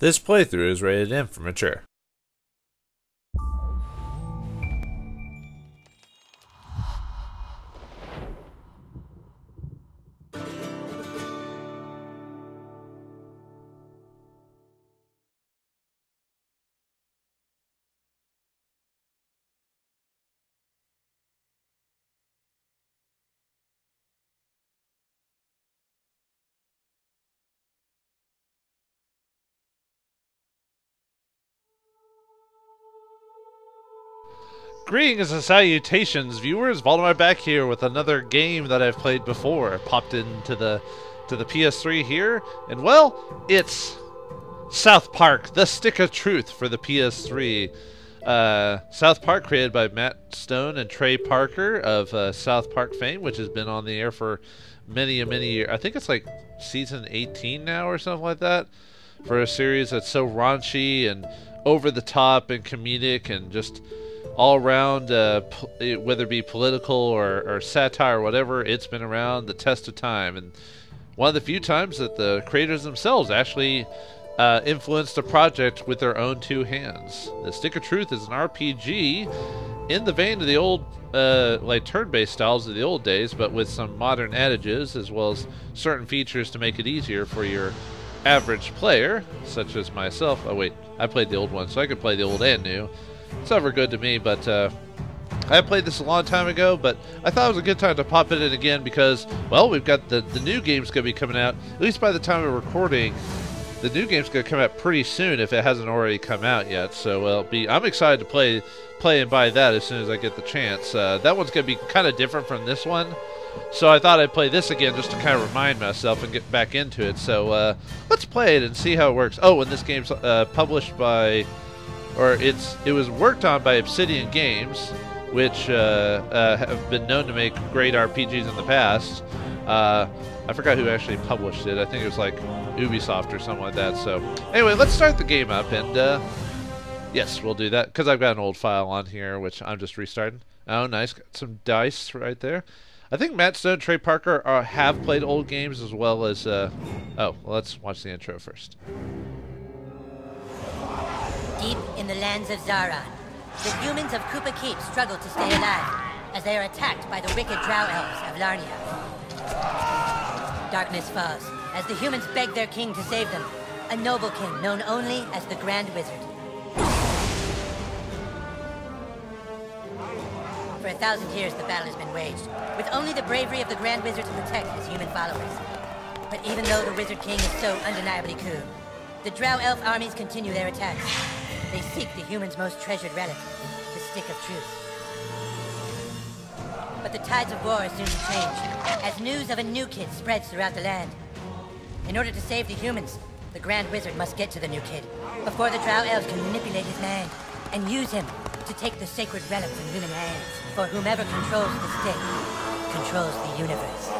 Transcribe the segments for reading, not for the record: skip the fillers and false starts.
This playthrough is rated M for mature. Greetings and salutations, viewers. Vauldemare back here with another game that I've played before. Popped into the PS3 here, and well, it's South Park: The Stick of Truth for the PS3. South Park, created by Matt Stone and Trey Parker of South Park fame, which has been on the air for many years. I think it's like season 18 now or something like that, for a series that's so raunchy and over the top and comedic and just all around, whether it be political or satire or whatever, it's been around the test of time. And one of the few times that the creators themselves actually influenced a project with their own two hands. The Stick of Truth is an RPG in the vein of the old, like turn-based styles of the old days, but with some modern adages as well as certain features to make it easier for your average player, such as myself. Oh wait, I played the old one, so I could play the old and new. It's never good to me, but I played this a long time ago, but I thought it was a good time to pop it in again because, well, we've got the new game's going to be coming out, at least by the time of recording. The new game's going to come out pretty soon if it hasn't already come out yet, so I'm excited to play and buy that as soon as I get the chance. That one's going to be kind of different from this one, so I thought I'd play this again just to kind of remind myself and get back into it. So let's play it and see how it works. Oh, and this game's published by... or it was worked on by Obsidian Games, which have been known to make great RPGs in the past. I forgot who actually published it. I think it was like Ubisoft or something like that. So anyway, let's start the game up, and yes, we'll do that because I've got an old file on here, which I'm just restarting. Oh, nice, got some dice right there. I think Matt Stone and Trey Parker have played old games as well as. Oh, well, let's watch the intro first. Deep in the lands of Zaron, the humans of Koopa Keep struggle to stay alive as they are attacked by the wicked drow elves of Larnia. Darkness falls as the humans beg their king to save them, a noble king known only as the Grand Wizard. For 1,000 years the battle has been waged, with only the bravery of the Grand Wizard to protect his human followers. But even though the Wizard King is so undeniably cool, the drow elf armies continue their attacks. They seek the humans' most treasured relic, the Stick of Truth. But the tides of war are soon to change, as news of a new kid spreads throughout the land. In order to save the humans, the Grand Wizard must get to the new kid, before the drow elves can manipulate his mind, and use him to take the sacred relic from human hands. For whomever controls the stick, controls the universe.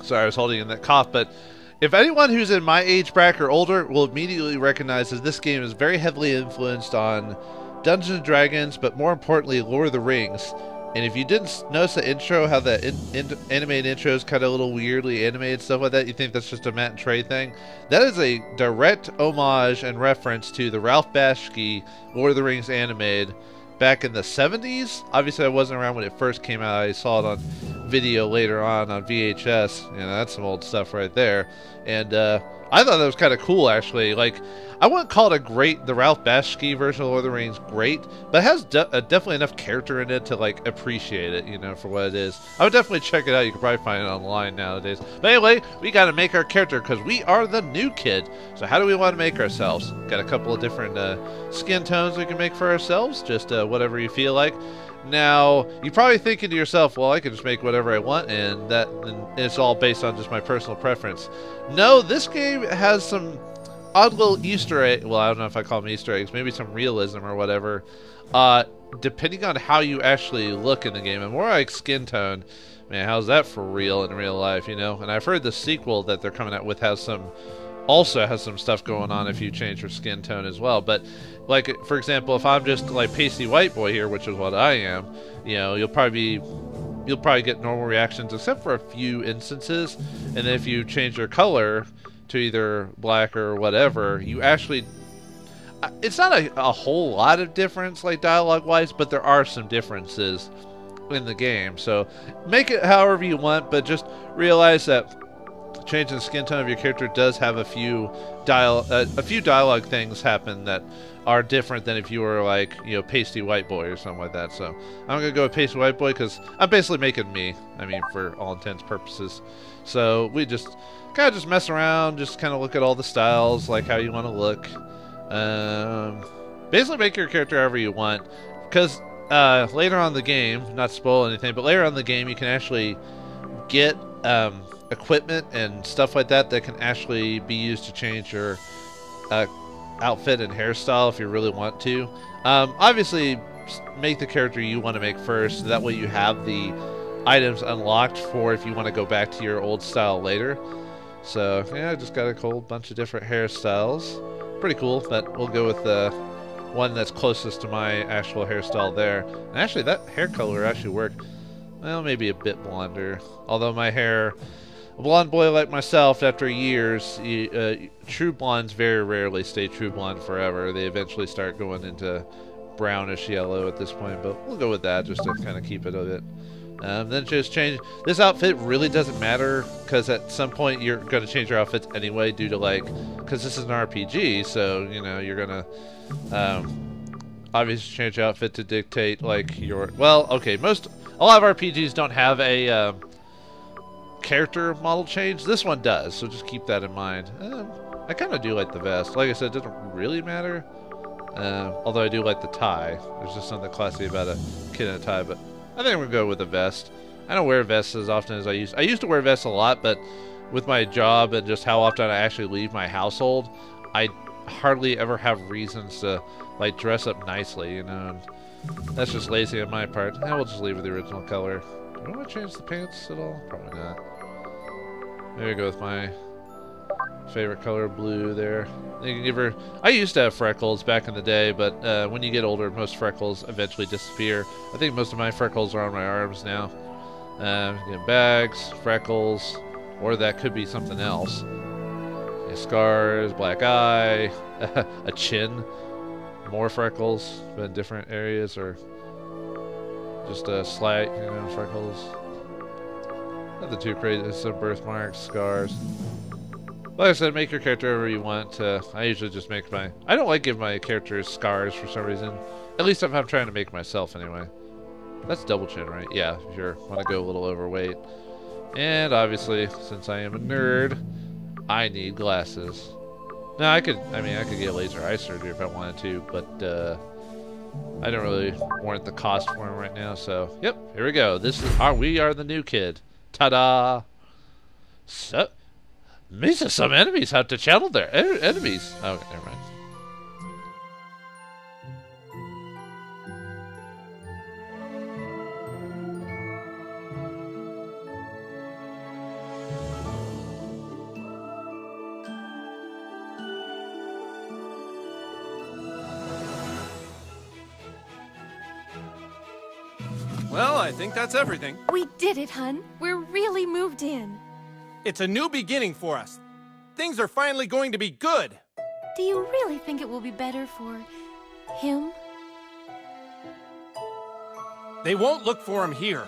Sorry, I was holding in that cough, but if anyone who's in my age bracket or older will immediately recognize that this game is very heavily influenced on Dungeons & Dragons, but more importantly, Lord of the Rings. And if you didn't notice the intro, how the animated intro is kind of a little weirdly animated, stuff like that, you think that's just a Matt and Trey thing. That is a direct homage and reference to the Ralph Bakshi Lord of the Rings animated back in the 70s. Obviously, I wasn't around when it first came out. I saw it on video later on VHS. You know, that's some old stuff right there. And I thought that was kind of cool, actually. Like, I wouldn't call it the Ralph Bakshi version of Lord of the Rings great, but it has definitely enough character in it to, like, appreciate it, you know, for what it is. I would definitely check it out. You can probably find it online nowadays. But anyway, we got to make our character because we are the new kid. So how do we want to make ourselves? Got a couple of different skin tones we can make for ourselves, just whatever you feel like. Now, you're probably thinking to yourself, well, I can just make whatever I want, and it's all based on just my personal preference. No, this game has some odd little Easter egg. Well, I don't know if I call them Easter eggs, maybe some realism or whatever, depending on how you actually look in the game. And more like skin tone, man, how's that for real in real life, you know? And I've heard the sequel that they're coming out with has some also has some stuff going on if you change your skin tone as well. But like, for example, if I'm just like pasty white boy here, which is what I am, you know, you'll probably get normal reactions except for a few instances. And then if you change your color to either black or whatever, you actually, it's not a whole lot of difference like dialogue wise, but there are some differences in the game. So make it however you want, but just realize that changing the skin tone of your character does have a few dialogue things happen that are different than if you were like, you know, pasty white boy or something like that. So I'm gonna go with pasty white boy because I'm basically making me, I mean, for all intents and purposes. So we just kind of just mess around, just kind of look at all the styles, like how you want to look. Basically make your character however you want, because later on in the game, not to spoil anything, but later on in the game you can actually get equipment and stuff like that that can actually be used to change your outfit and hairstyle if you really want to. Obviously, make the character you want to make first, so that way you have the items unlocked for if you want to go back to your old style later. So yeah, I just got a whole bunch of different hairstyles. Pretty cool, but we'll go with the one that's closest to my actual hairstyle there. And actually, that hair color actually worked. Well, maybe a bit blonder. Although my hair, a blonde boy like myself, after years, true blondes very rarely stay true blonde forever. They eventually start going into brownish yellow at this point, but we'll go with that just to kind of keep it a bit. Then just change. This outfit really doesn't matter because at some point you're going to change your outfits anyway due to like, because this is an RPG, so you know you're going to obviously change your outfit to dictate like your, well, okay, a lot of RPGs don't have a character model change. This one does, so just keep that in mind. I kind of do like the vest. Like I said, it doesn't really matter. Although I do like the tie. There's just something classy about a kid in a tie, but I think I'm going to go with a vest. I don't wear vests as often as I used. I used to wear vests a lot, but with my job and just how often I actually leave my household, I hardly ever have reasons to like dress up nicely, you know. And that's just lazy on my part. I will just leave with the original color. Do I want to change the pants at all? Probably not. Maybe go with my favorite color, blue there. You can give her, I used to have freckles back in the day, but when you get older, most freckles eventually disappear. I think most of my freckles are on my arms now. Get bags, freckles, or that could be something else. Scars, black eye, a chin, more freckles, but in different areas, or just a slight, you know, freckles. Nothing too crazy. Some birthmarks, scars. Like I said, make your character whatever you want. I usually just make my... I don't like giving my characters scars for some reason. At least if I'm trying to make myself anyway. That's double chin, right? Yeah, if you want to go a little overweight. And obviously, since I am a nerd, I need glasses. Now, I could get laser eye surgery if I wanted to, but I don't really warrant the cost for them right now. So, yep, here we go. We are the new kid. Ta-da! So... These are some enemies have to channel their enemies. Oh, never mind. Well, I think that's everything. We did it, hun. We're really moved in. It's a new beginning for us. Things are finally going to be good. Do you really think it will be better for him? They won't look for him here.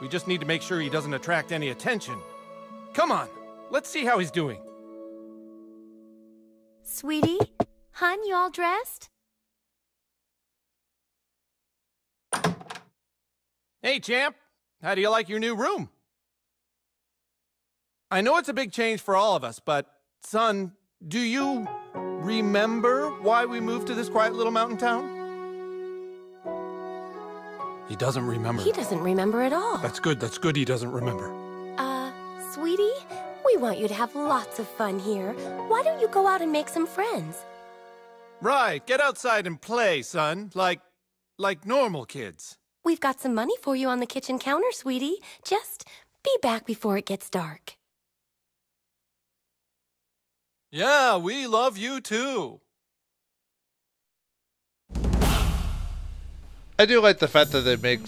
We just need to make sure he doesn't attract any attention. Come on, let's see how he's doing. Sweetie? Hun, you all dressed? Hey, champ. How do you like your new room? I know it's a big change for all of us, but, son, do you remember why we moved to this quiet little mountain town? He doesn't remember. He doesn't remember at all. That's good he doesn't remember. Sweetie, we want you to have lots of fun here. Why don't you go out and make some friends? Right, get outside and play, son, like normal kids. We've got some money for you on the kitchen counter, sweetie. Just be back before it gets dark. Yeah, we love you too. I do like the fact that they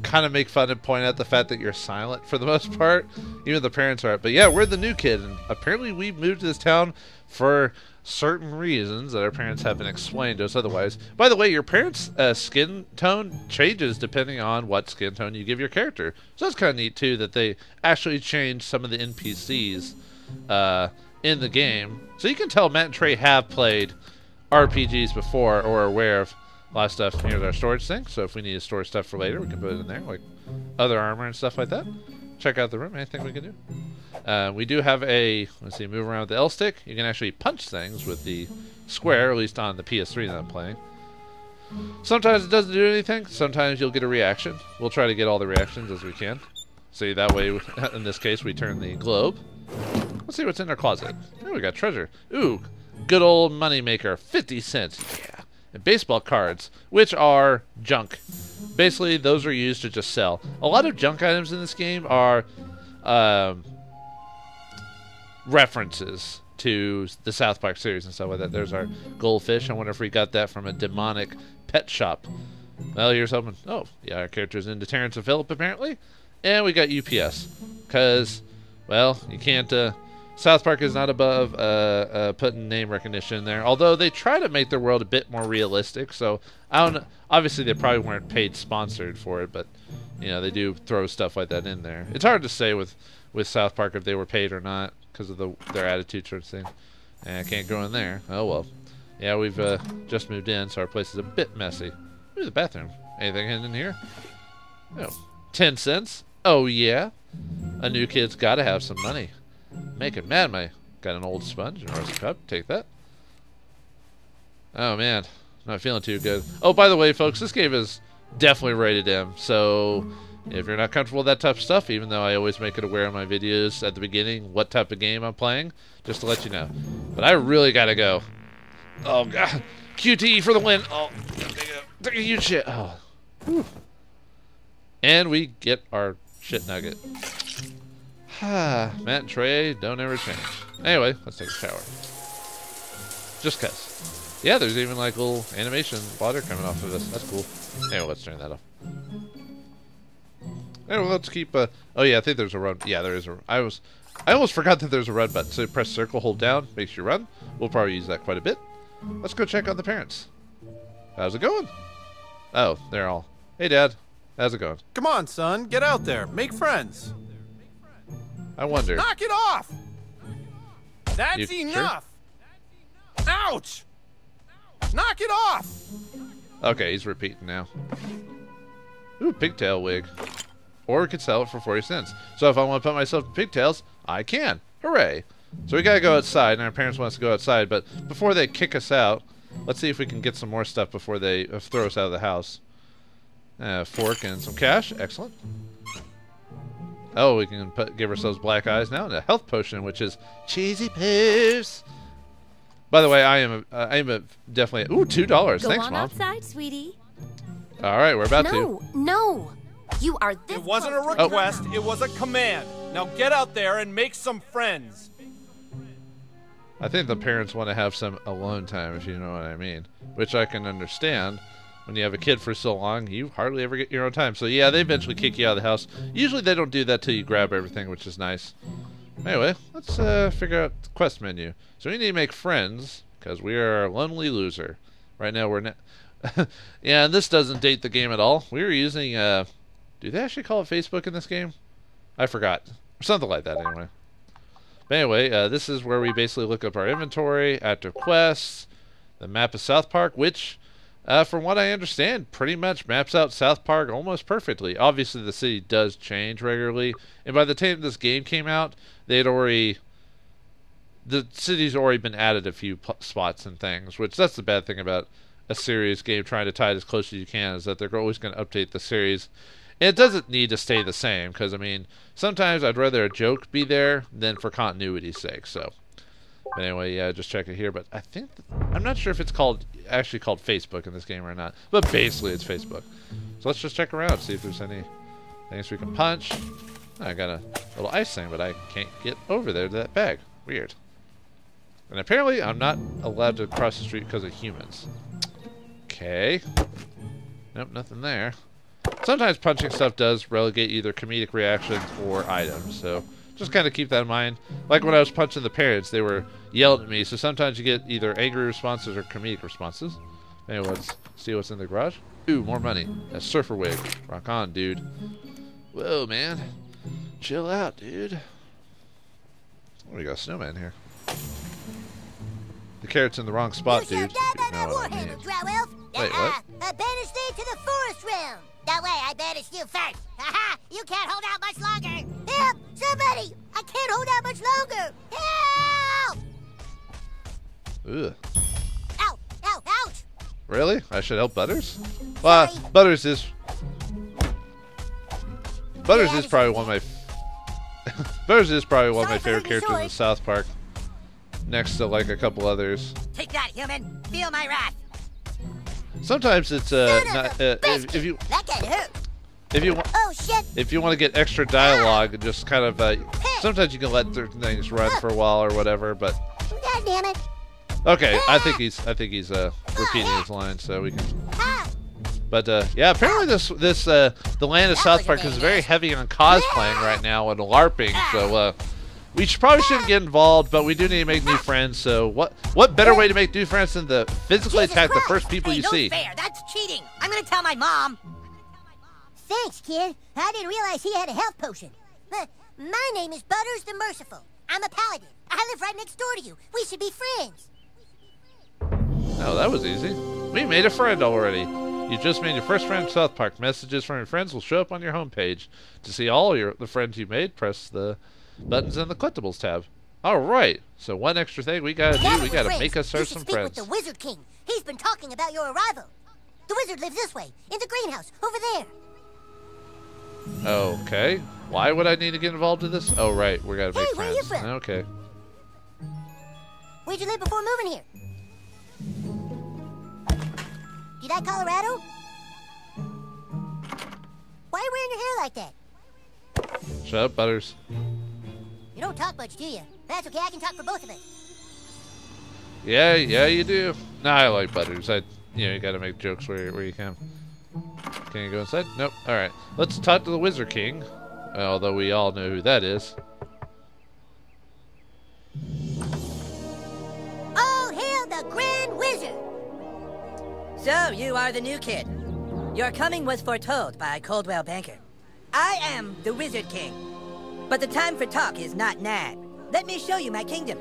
kind of make fun and point out the fact that you're silent for the most part. Even the parents are. But yeah, we're the new kid, and apparently we moved to this town for certain reasons that our parents haven't explained to us otherwise. By the way, your parents' skin tone changes depending on what skin tone you give your character. So that's kind of neat too that they actually changed some of the NPCs in the game. So you can tell Matt and Trey have played RPGs before or are aware of a lot of stuff. Here's our storage thing, so if we need to store stuff for later, we can put it in there, like other armor and stuff like that. Check out the room, anything we can do. We do have a, let's see, move around with the L stick. You can actually punch things with the square, at least on the PS3 that I'm playing. Sometimes it doesn't do anything, sometimes you'll get a reaction. We'll try to get all the reactions as we can. See, that way, in this case, we turn the globe. Let's see what's in our closet. Oh, we got treasure. Ooh, good old money maker, 50 cents, yeah. And baseball cards, which are junk. Basically, those are used to just sell. A lot of junk items in this game are references to the South Park series and stuff like that. There's our goldfish. I wonder if we got that from a demonic pet shop. Well, here's something. Oh, yeah, our character's into Terrence and Phillip, apparently. And we got UPS. Because, well, you can't... South Park is not above putting name recognition in there, although they try to make their world a bit more realistic. So I don't know. Obviously, they probably weren't paid sponsored for it, but you know they do throw stuff like that in there. It's hard to say with South Park if they were paid or not because of their attitude sort of thing. And I can't go in there. Oh well. Yeah, we've just moved in, so our place is a bit messy. Ooh, the bathroom. Anything hidden in here? No. 10 cents? Oh yeah. A new kid's got to have some money. Make it mad, my. Got an old sponge and a rusty cup. Take that. Oh man, not feeling too good. Oh, by the way, folks, this game is definitely rated M. So if you're not comfortable with that type of stuff, even though I always make it aware in my videos at the beginning what type of game I'm playing, just to let you know. But I really gotta go. Oh god, QTE for the win. Oh, take a huge shit. Oh, whew. And we get our shit nugget. Matt and Trey don't ever change. Anyway, let's take a shower. Just cuz. Yeah, there's even like little animation water coming off of this. That's cool. Anyway, let's turn that off. Anyway, let's keep oh yeah, I think there's a run. Yeah, there is a I almost forgot that there's a run button. So you press circle, hold down, makes you run. We'll probably use that quite a bit. Let's go check on the parents. How's it going? Oh, they're all. Hey Dad. How's it going? Come on, son, get out there, make friends. I wonder. Knock it off! That's enough! Sure? Ouch! Knock it off! Okay, he's repeating now. Ooh, pigtail wig. Or we could sell it for 40 cents. So if I want to put myself in pigtails, I can. Hooray! So we gotta go outside, and our parents want us to go outside, but before they kick us out, let's see if we can get some more stuff before they throw us out of the house. Fork and some cash. Excellent. Oh, we can give ourselves black eyes now and a health potion, which is cheesy poos. By the way, I am definitely. Ooh, $2. Thanks, Mom. Go on outside, sweetie. All right, we're about to. No, you are this. It wasn't a request. It was a command. Now get out there and make some friends. I think the parents want to have some alone time, if you know what I mean, which I can understand. When you have a kid for so long, you hardly ever get your own time. So yeah, they eventually kick you out of the house. Usually they don't do that till you grab everything, which is nice. Anyway, let's figure out the quest menu. So we need to make friends, because we are a lonely loser. Right now we're yeah, and this doesn't date the game at all. We were using, do they actually call it Facebook in this game? I forgot. Or something like that, anyway. But anyway, this is where we basically look up our inventory, active quests, the map of South Park, which... from what I understand, pretty much maps out South Park almost perfectly. Obviously, the city does change regularly, and by the time this game came out, the city's already been added a few spots and things, which that's the bad thing about a series game trying to tie it as close as you can, is that they're always going to update the series. And it doesn't need to stay the same, because, I mean, sometimes I'd rather a joke be there than for continuity's sake, so... But anyway, yeah, just check it here. But I think I'm not sure if it's actually called Facebook in this game or not. But basically, it's Facebook. So let's just check around, see if there's any things we can punch. I got a little ice thing, but I can't get over there to that bag. Weird. And apparently I'm not allowed to cross the street because of humans. Okay. Nope, nothing there. Sometimes punching stuff does relegate either comedic reactions or items, so just kind of keep that in mind. Like when I was punching the parents, they were yelling at me, so sometimes you get either angry responses or comedic responses. Anyway, let's see what's in the garage. Ooh, more money. A surfer wig. Rock on, dude. Whoa, man. Chill out, dude. We got a snowman here. The carrot's in the wrong spot, dude. Drow elf. Wait, what? I banished thee to the forest realm. That way, I banished you first. Haha! You can't hold out much longer. Help! Somebody! I can't hold out much longer. Help! Ugh. Ow! Ow! Ouch! Really? I should help Butters? Well, Butters is probably one of my Butters is probably one of my favorite characters in South Park. Next to like a couple others. Take that, human. Feel my wrath. Sometimes it's not, if you Oh shit! if you want to get extra dialogue and just kind of sometimes you can let certain things run for a while or whatever, but God damn it! okay, I think he's repeating his line, so we can. But yeah, apparently the land of South Park is very heavy on cosplaying right now and LARPing, so we probably shouldn't get involved, but we do need to make new friends. So what better way to make new friends than to physically attack the first people you see? Fair. That's cheating. I'm gonna tell my mom. Thanks, kid. I didn't realize he had a health potion. My name is Butters the Merciful. I'm a paladin. I live right next door to you. We should be friends. Oh, that was easy. We made a friend already. You just made your first friend in South Park. Messages from your friends will show up on your homepage. To see all the friends you made, press the buttons in the collectibles tab. All right. So one extra thing we gotta do, we gotta make us some friends. With the Wizard King. He's been talking about your arrival. The wizard lives this way, in the greenhouse, over there. Okay. Why would I need to get involved in this? Oh, right. We gotta make friends. Where are you from? Okay. Where'd you live before moving here? You like Colorado? Why are you wearing your hair like that? Shut up, Butters. You don't talk much, do you? That's okay, I can talk for both of us. Yeah, you do. Nah, I like Butters. You gotta make jokes where you can. Can you go inside? Nope. All right. Let's talk to the Wizard King. Although we all know who that is. Oh, hail the Grand Wizard! So, you are the new kid. Your coming was foretold by Coldwell Banker. I am the Wizard King. But the time for talk is not now. Let me show you my kingdom.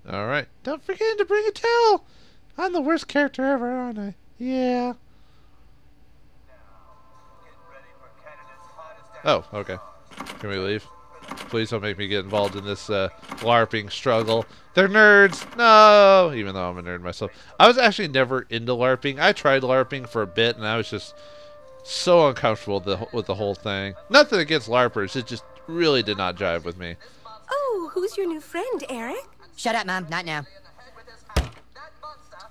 Alright. Don't forget to bring a towel! I'm the worst character ever, aren't I? Yeah. Oh, okay. Can we leave? Please don't make me get involved in this LARPing struggle. They're nerds! No! Even though I'm a nerd myself. I was actually never into LARPing. I tried LARPing for a bit, and I was just so uncomfortable with the whole thing. Nothing against LARPers. It just really did not jive with me. Oh, who's your new friend, Eric? Shut up, Mom. Not now.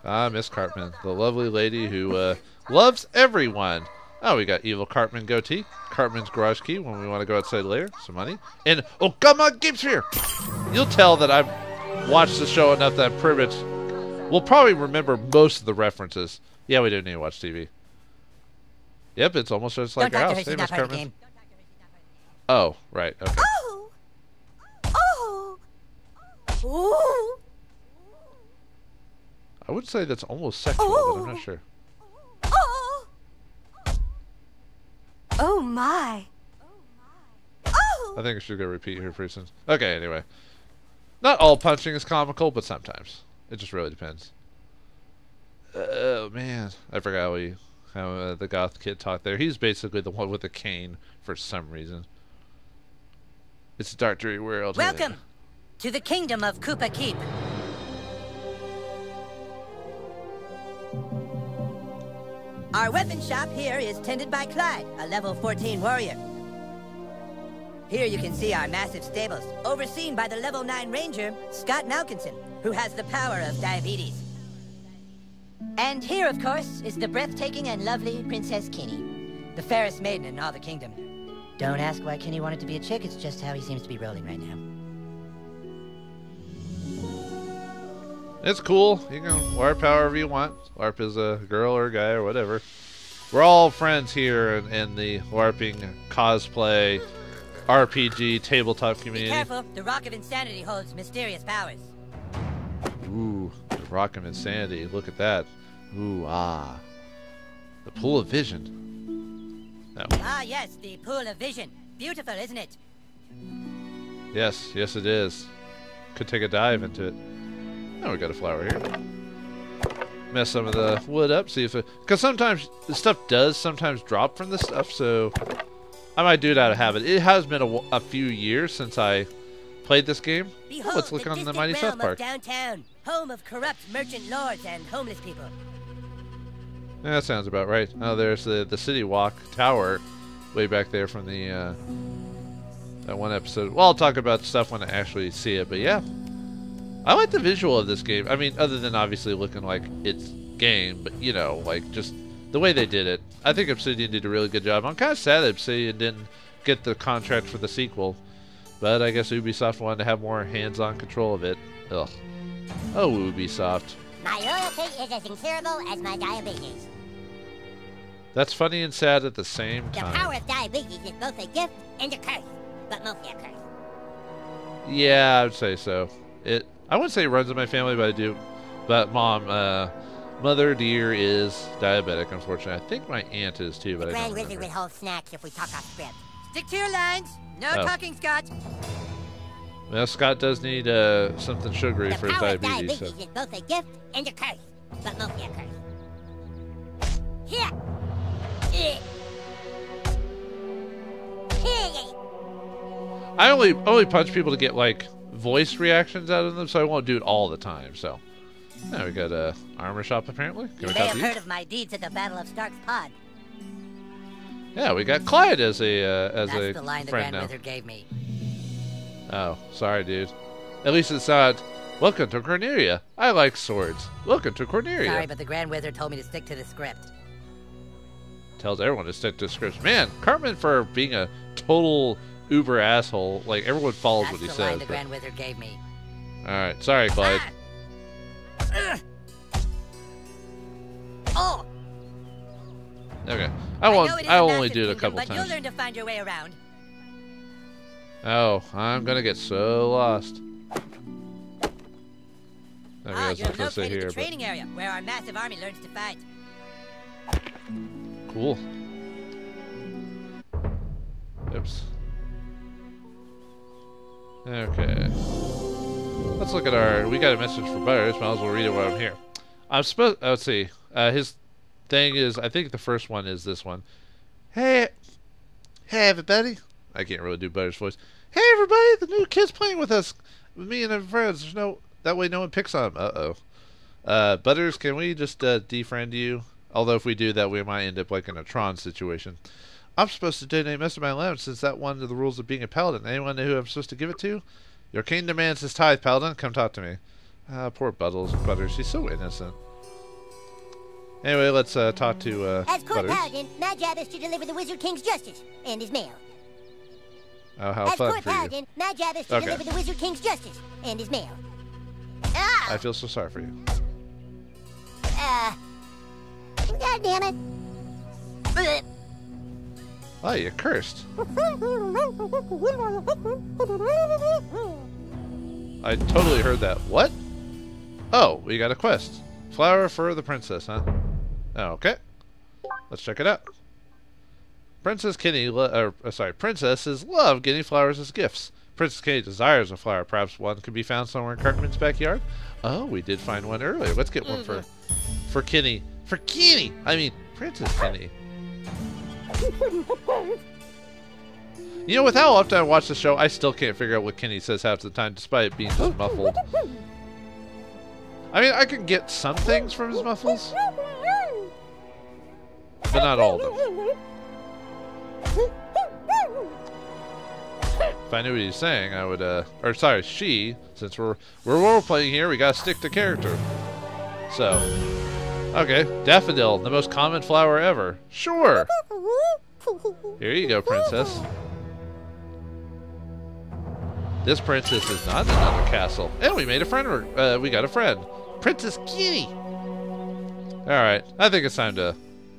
Ah, Miss Cartman. The lovely lady who loves everyone. Oh, we got evil Cartman goatee. Cartman's garage key when we want to go outside later. Some money. And, oh, come on, Gamesphere! You'll tell that I've watched the show enough that I'm pretty much... We'll probably remember most of the references. Yeah, we do need to watch TV. Yep, it's almost just like our house. Hey, Miss Cartman. Oh, right. Okay. Oh! Oh! Oh! I would say that's almost sexual, but I'm not sure. Oh! Oh, my. Oh! I think I should go repeat here pretty soon. Okay, anyway. Not all punching is comical, but sometimes. It just really depends. Oh, man. I forgot how the goth kid talked there. He's basically the one with the cane for some reason. It's a dark, dreary world. Welcome to the kingdom of Koopa Keep. Our weapon shop here is tended by Clyde, a level 14 warrior. Here you can see our massive stables, overseen by the level 9 ranger, Scott Malkinson, who has the power of diabetes. And here, of course, is the breathtaking and lovely Princess Kinney, the fairest maiden in all the kingdom. Don't ask why Kinney wanted to be a chick, it's just how he seems to be rolling right now. It's cool. You can LARP however you want. LARP is a girl or a guy or whatever. We're all friends here in the LARPing, cosplay, RPG, tabletop Be community. careful, the Rock of Insanity holds mysterious powers. Ooh, the Rock of Insanity. Look at that. Ooh, ah. The Pool of Vision. No. Ah, yes, the Pool of Vision. Beautiful, isn't it? Yes, yes it is. Could take a dive into it. Oh, we got a flower here. Mess some of the wood up, see if it... Because sometimes the stuff does sometimes drop from this stuff, so... I might do it out of habit. It has been a few years since I played this game. Behold, Let's look the on the distant Mighty realm South Park. of downtown, home of corrupt merchant lords and homeless people. Yeah, that sounds about right. Oh, there's the City Walk Tower way back there from the that one episode. Well, I'll talk about stuff when I actually see it, but yeah. I like the visual of this game. I mean, other than obviously looking like it's game, but you know, like just the way they did it. I think Obsidian did a really good job. I'm kind of sad that Obsidian didn't get the contract for the sequel, but I guess Ubisoft wanted to have more hands-on control of it. Ugh. Oh, Ubisoft. My loyalty is as incurable as my diabetes. That's funny and sad at the same The time. power of diabetes is both a gift and a curse, but mostly a curse. Yeah, I would say so. I wouldn't say it runs in my family, but I do. But mom, mother dear is diabetic, unfortunately. I think my aunt is too, but The I Grand don't Wizard remember. withholds snacks if we talk off script. Stick to your lines. No Oh. talking, Scott. Well, Scott does need something sugary The for his power of diabetes. diabetes So. is both a gift and a curse, but mostly a curse. Here. Eh. Here. I only punch people to get like voice reactions out of them, so I won't do it all the time. So, now we got a armor shop apparently. Can You we may talk have to you? heard of my deeds at the Battle of Stark's Pod. Yeah, we got Clyde as a That's the line the friend Grand now. Wizard gave me. Oh, sorry, dude. At least it's not. Welcome to Cornelia. I like swords. Welcome to Cornelia. Sorry, but the Grand Wizard told me to stick to the script. Tells everyone to stick to scripts. Man, Cartman for being a total uber asshole. Like everyone follows That's what he the says. line the Grand Wizard gave me. All right, sorry, Clyde. Oh! Okay, I know won't. it is I'll a only massive do it a kingdom, couple but times. you'll learn to find your way around. Oh, I'm gonna get so lost. I mean, Ah, that's you not have supposed to say located here, the training area where our massive army learns to fight. but cool. Oops. Okay. Let's look at our. We got a message for Butters. Might as well read it while I'm here. I'm supposed. Let's see. His thing is. I think the first one is this one. Hey everybody. I can't really do Butters' voice. Hey everybody, the new kid's playing with us. With me and my friends. There's no. That way no one picks on him. Uh-oh. Butters, can we just defriend you? Although if we do that, we might end up like in a Tron situation. I'm supposed to donate most of my allowance since that's one of the rules of being a paladin. Anyone know who I'm supposed to give it to? Your king demands his tithe, paladin. Come talk to me. Poor Butters. He's so innocent. Anyway, let's talk to As court Butters. paladin, my job is to deliver the Wizard King's justice and his mail. Oh, how As fun court for you. paladin, my job is to Okay. deliver the Wizard King's justice and his mail. Ah! I feel so sorry for you. God damn it. Blech. Oh, you cursed. I totally heard that. What? Oh, we got a quest. Flower for the princess, huh? Oh, okay. Let's check it out. Princesses love getting flowers as gifts. Princess Kenny desires a flower. Perhaps one could be found somewhere in Cartman's backyard. Oh, we did find one earlier. Let's get one for Kenny. For Kenny! I mean, Princess Kenny. You know, with how often I watch the show, I still can't figure out what Kenny says half the time, despite it being just muffled. I mean, I can get some things from his muffles, but not all of them. If I knew what he was saying, I would, or sorry, she, since we're role-playing here, we gotta stick to character. So, okay, daffodil, the most common flower ever. Sure! Here you go, princess. This princess is not in another castle. And we made a friend, we got a friend. Princess Kitty. All right, I think it's time to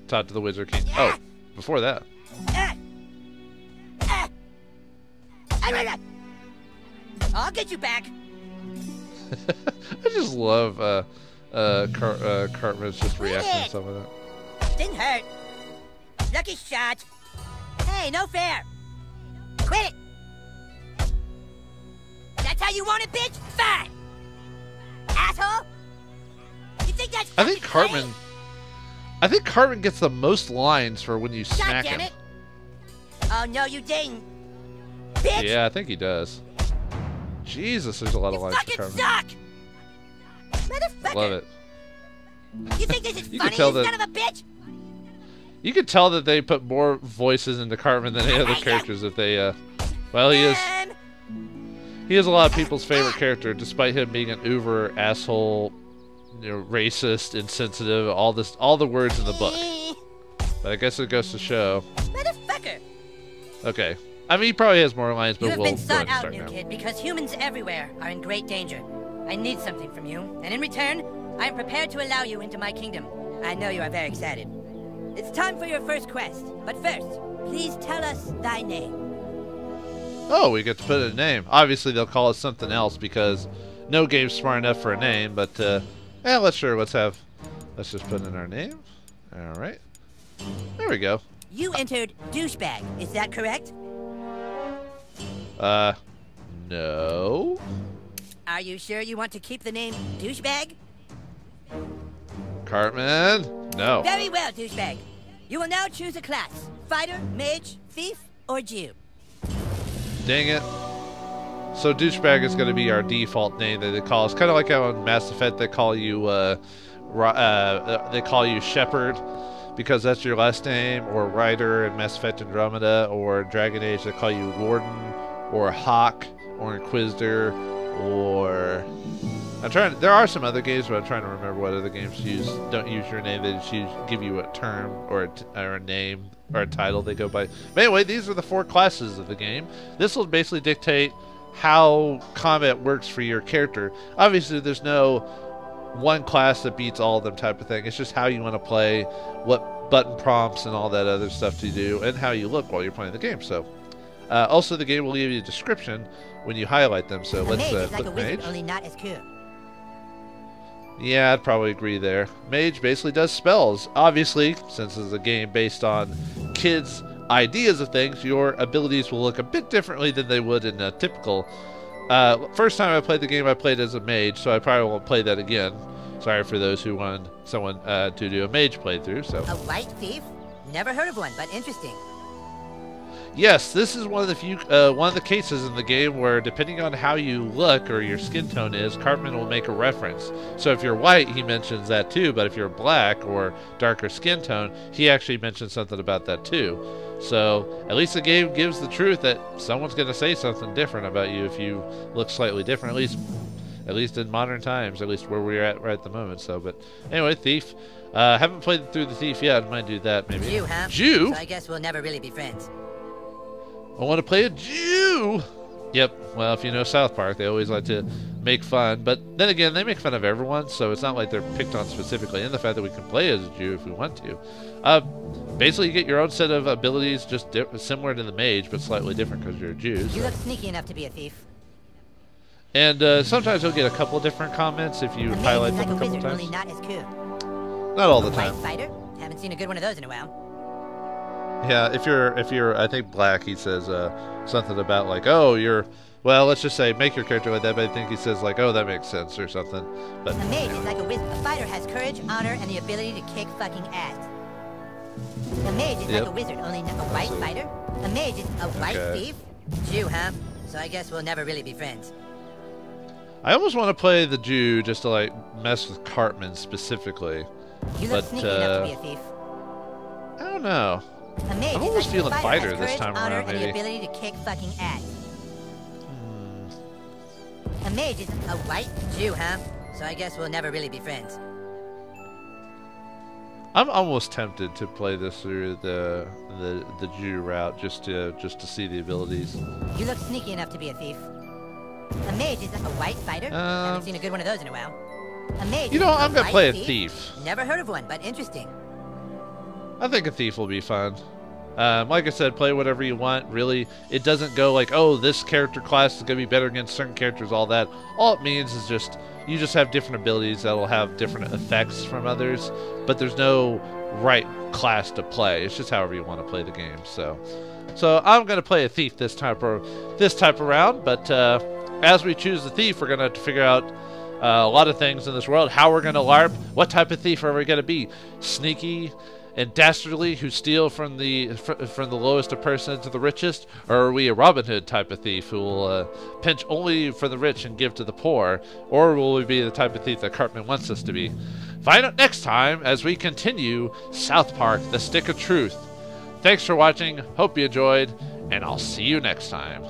talk to the Wizard King. Oh, before that. I'll get you back. I just love Cartman's just reacting to some of that. Didn't hurt. Lucky shot. Hey, no fair. Quit it. That's how you want it, bitch? Fine. Asshole. You think that's I think Cartman gets the most lines for when you smack him. God damn it. Oh, no, you didn't. Bitch. Yeah, I think he does. Jesus, there's a lot of lines for You Cartman. fucking suck. Motherfucker. Love it. You think this is You funny, can tell you that- son of a bitch? You can tell that they put more voices into Cartman than any other characters if they, well, he is a lot of people's favorite character, despite him being an uber asshole, you know, racist, insensitive, all the words in the book. But I guess it goes to show. Motherfucker. Okay. I mean, he probably has more lines, You but have we'll been go sought ahead and out, start new now. kid, because humans everywhere are in great danger. I need something from you, and in return, I am prepared to allow you into my kingdom. I know you are very excited. It's time for your first quest, but first, please tell us thy name. Oh, we get to put a name. Obviously, they'll call us something else because no game's smart enough for a name. But let's just put in our name. All right, there we go. You entered douchebag, is that correct? No. Are you sure you want to keep the name douchebag? Cartman, no. Very well, douchebag. You will now choose a class: fighter, mage, thief, or Jew. Dang it. So douchebag is going to be our default name that they call us. Kind of like how in Mass Effect they call you Shepard because that's your last name, or Ryder in Mass Effect Andromeda, or Dragon Age they call you Warden, or Hawk, or Inquisitor, or there are some other games, but I'm trying to remember what other games don't use your name. They just give you a term or a name or a title they go by. But anyway, these are the 4 classes of the game. This will basically dictate how combat works for your character. Obviously, there's no one class that beats all of them type of thing. It's just how you want to play, what button prompts and all that other stuff to do, and how you look while you're playing the game. So, also the game will give you a description when you highlight them. So let's mage is like click a wizard, mage. only not as cool. Yeah, I'd probably agree there. Mage basically does spells. Obviously, since it's a game based on kids' ideas of things, your abilities will look a bit differently than they would in a typical... first time I played the game, I played as a mage, so I probably won't play that again. Sorry for those who wanted someone to do a mage playthrough. So A white thief? Never heard of one, but interesting. yes, this is one of the cases in the game where, depending on how you look or your skin tone is, Cartman will make a reference. So if you're white, he mentions that too. But if you're black or darker skin tone, he actually mentions something about that too. So at least the game gives the truth that someone's going to say something different about you if you look slightly different. At least in modern times, at least where we're at right at the moment. So, but anyway, thief. Haven't played through the thief yet. Might do that maybe. Jew, huh? Jew? So I guess we'll never really be friends. I want to play a Jew. Yep. Well, if you know South Park, they always like to make fun. But then again, they make fun of everyone, so it's not like they're picked on specifically. And the fact that we can play as a Jew if we want to. Basically, you get your own set of abilities, just similar to the mage, but slightly different because you're a Jew. You look sneaky enough to be a thief. And sometimes you'll get a couple of different comments if you A mage highlight is them like a a couple wizard, times. only not as cool. Not all the White time. fighter? Haven't seen a good one of those in a while. Yeah, if you're, I think black, he says something about like, oh, you're, well, let's just say make your character like that. But I think he says like, oh, that makes sense or something. But A mage is like a wizard. A fighter has courage, honor, and the ability to kick fucking ass. A mage is like a wizard, only not a white fighter. A mage is a white thief. Jew, huh? So I guess we'll never really be friends. I almost want to play the Jew just to like mess with Cartman specifically. You look sneaky enough to be a thief. I don't know. A mage I'm is almost like feeling a fighter fighter has this courage, time honor, around, and the maybe. ability to kick fucking ass. A mage is a white Jew, huh? So I guess we'll never really be friends. I'm almost tempted to play this through the Jew route just to see the abilities. You look sneaky enough to be a thief. A mage is a white fighter. Haven't seen a good one of those in a while. A mage. You know, I'm gonna right, play a thief. Never heard of one, but interesting. I think a thief will be fun. Like I said, play whatever you want. Really, it doesn't go like, oh, this character class is going to be better against certain characters, all that. All it means is just, you just have different abilities that'll have different effects from others, but there's no right class to play. It's just however you want to play the game. So I'm going to play a thief this type around, but as we choose the thief, we're going to have to figure out a lot of things in this world. How we're going to LARP, what type of thief are we going to be? Sneaky and dastardly, who steal from the lowest of persons to the richest, or are we a Robin Hood type of thief who will pinch only for the rich and give to the poor, or will we be the type of thief that Cartman wants us to be? Find out next time as we continue South Park: The Stick of Truth. Thanks for watching, hope you enjoyed, and I'll see you next time.